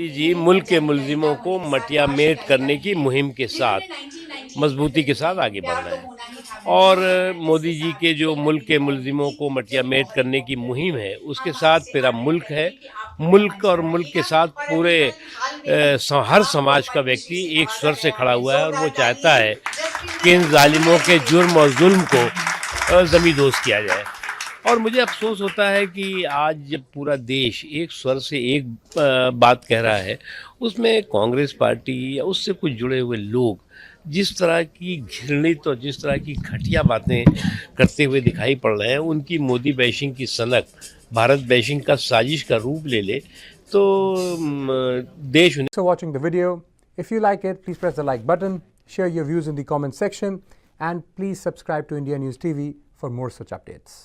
मोदी जी मुल्क के मुलजिमों को मटिया मेट करने की मुहिम के साथ मजबूती के साथ आगे बढ़ रहे हैं और मोदी जी के जो मुल्क के मुलजिमों को मटिया मेट करने की मुहिम है उसके साथ मेरा मुल्क है। मुल्क और मुल्क के साथ पूरे हर समाज का व्यक्ति एक स्वर से खड़ा हुआ है और वो चाहता है कि इन जालिमों के जुर्म और जुल्म को ज़मींदोज़ किया जाए। और मुझे अफसोस होता है कि आज जब पूरा देश एक स्वर से एक बात कह रहा है, उसमें कांग्रेस पार्टी या उससे कुछ जुड़े हुए लोग जिस तरह की घृणित और जिस तरह की घटिया बातें करते हुए दिखाई पड़ रहे हैं, उनकी मोदी बैशिंग की सनक भारत बैशिंग का साजिश का रूप ले ले तो देश उन्हें। So watching the video. If you like it, please press the like button, share your views in the comment section, and please subscribe to India News TV for more such updates.